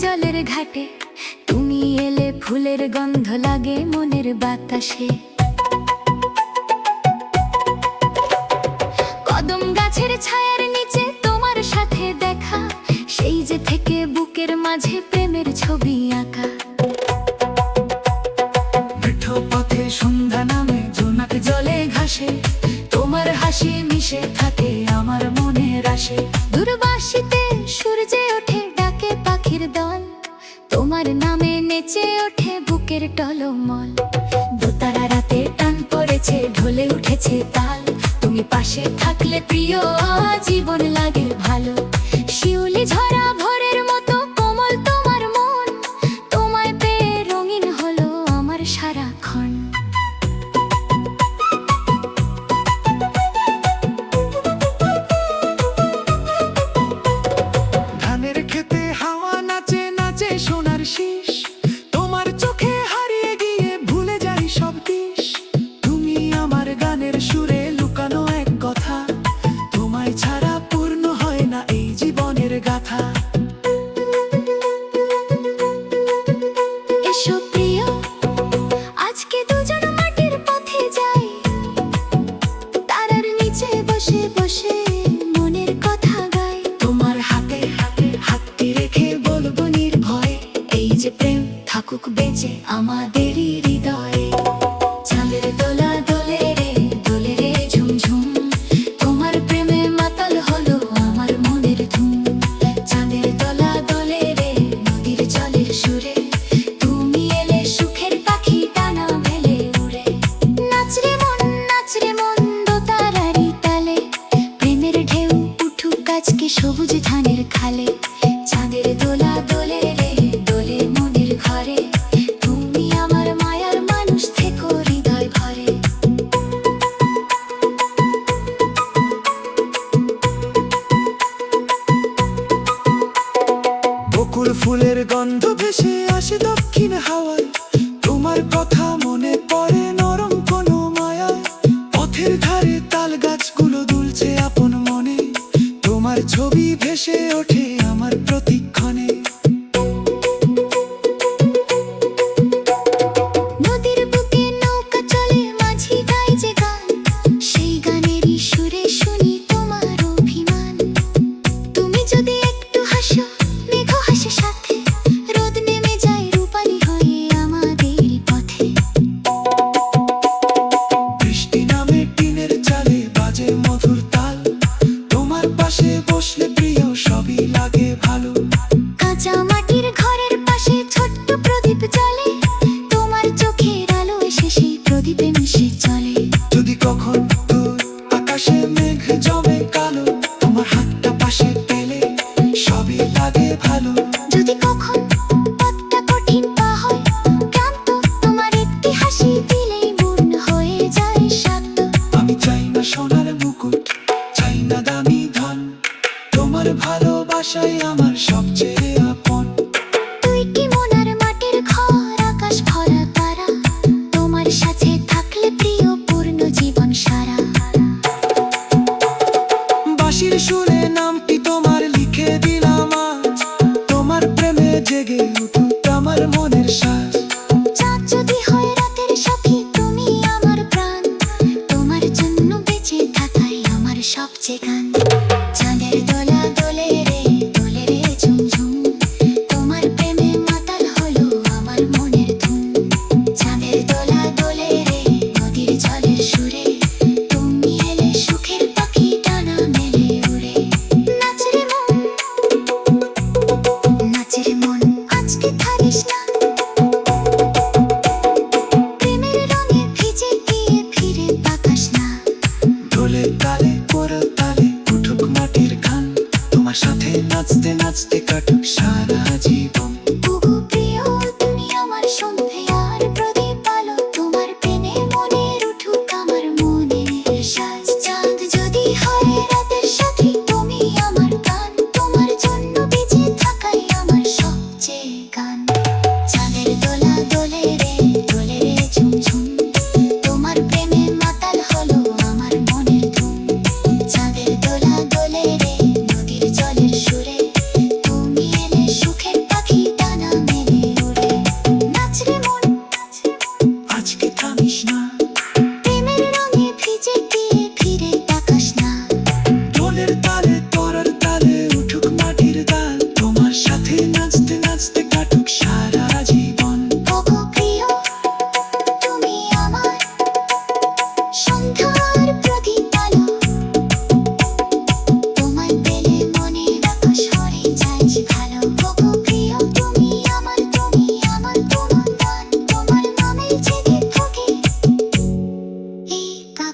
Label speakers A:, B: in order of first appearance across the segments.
A: জলের ঘাটে, তুমি এলে ফুলের গন্ধ লাগে মনের বাতাসে। কদম গাছের ছায়ার নিচে তোমার সাথে দেখা, সেই যে থেকে বুকের মাঝে প্রেমের ছবি আঁকা। মিঠো পথে সন্ধ্যা নামে জোনাক জলে ঘাসে, তোমার হাসি মিশে থাকে আমার মনের আশে। দূরবাসীতে সূর্যে ওঠে ডাকে পাখির দল, তোমার নামে নেচে ওঠে বুকের টলমল। দোতারা রাতে টান পড়েছে ঢলে উঠেছে তাল, তুমি পাশে থাকলে প্রিয় জীবন লাগে ভালো। শিউলি ঝরা ভোরের মতো কোমল তোমার মন, তোমায় পেয়ে রঙিন হলো আমার সারাক্ষণ।
B: ধানের খেতে হাওয়া নাচে নাচে সোনার শীষ, তোমার চোখে হারিয়ে গিয়ে ভুলে যাই সব দিশ। তুমি আমার গানের সুরে লুকানো এক কথা, তোমায় ছাড়া পূর্ণ হয় না এই জীবনের গাথা।
A: এসো প্রিয়, আজকে দুজন মাটির পথে যাই, তারার নিচে বসে বসে মনের কথা গাই।
B: তোমার হাতে হাতটি রেখে বলবো নির্ভয়ে, এই যে প্রেম থাকুক বেঁচে আমাদেরই হৃদয়ে।
A: চাঁদের দোলা দোলে রে দোলে রে ঝুমঝুম, তোমার প্রেমে মাতাল হলো আমার মনের ধুম। চাঁদের দোলা দোলে রে নদীর জলের সুরে, তুমি এলে সুখের পাখি ডানা মেলে উড়ে। নাচরে মন দোতারারি তালে, প্রেমের ঢেউ উঠুক আজকে সবুজ ধানের খালে। চাঁদের দোলা দোলে রে দোলে মনের ঘরে, তুমি আমার মায়ার মানুষ থেকো হৃদয় ভরে।
B: বকুল ফুলের গন্ধ ভেসে আসে দক্ষিণ হাওয়ায়, তোমার কথা মনে পড়ে নরম কোনো মায়ায়। পথের ধারে তাল গাছগুলো দুলছে আপন মনে, তোমার ছবি ভেসে ওঠে আমার প্রতিক্ষণে।
A: নদীর বুকে নৌকা চলে মাঝি গায় যে গান, সেই গানেরই সুরে শুনি তোমার অভিমান। তুমি যদি একটু হাসো মেঘ হাসে সাথে, রোদ নেমে যায় রূপালী হয়ে আমাদের পথে।
B: বৃষ্টি নামে টিনের চালে বাজে মধুর তাল, তোমার পাশে বসলে প্রিয় সবই লাগে ভালো।
A: কাঁচা মাটির ঘরের পাশে ছোট্ট প্রদীপ জ্বলে, তোমার চোখের আলো এসে সেই প্রদীপে মিশে চলে।
B: যদি কখন দূর আকাশে মেঘ জমে কালো, তোমার হাতটা পাশে পেলে সবই লাগে ভালো।
A: যদি কখন পথটা কঠিন পা হয় ক্লান্ত, তোমার একটি হাসি দিলেই মন হয়ে যায় শান্ত।
B: আমি চাই না সোনার মুকুট, চাই না দামি ধন, তোমার ভালোবাসাই আমার সবচেয়ে আপন।
A: তুই কি মনার মাটির ঘর আকাশ ভরা তারা, তোমার সাথে থাকলে প্রিয় পূর্ণ জীবন সারা।
B: বাঁশির সুরে নামটি তোমার লিখে দিলাম আজ, তোমার প্রেমে জেগে উঠুক আমার মনের শ্বাস।
A: চাঁদ যদি হয় রাতের সাথী তুমি আমার প্রাণ, তোমার জন্য বেঁচে থাকাই আমার সবচেয়ে গান। চাঁদের দোলা দোলে রে ঝুমঝুম, তোমার প্রেমে মাতাল হলো আমার মনের ধুম। চাঁদের দোলা দোলে রে নদীর জলের সুরে, তুমি এলে সুখের পাখি ডানা মেলে উড়ে। নাচরে মন আজকে থামিস না, প্রেমের রঙে ভিজে গিয়ে ফিরে তাকাস না।
B: ঢোলে তালে পরো তালে উঠুক মাটির গান, তোমার সাথে নাচতে নাচতে কাটুক সারা জীবন।
A: ওগো প্রিয়, তুমি আমার সন্ধে আর প্রদীপ আলো, তোমার প্রেমে মনের উঠুক আমার মনের সাজ। চাঁদ যদি হয় রাতের সাথী তুমি আমার গান, তোমার জন্য বেঁচে থাকাই আমার সবচেয়ে গান।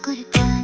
A: সাগর পার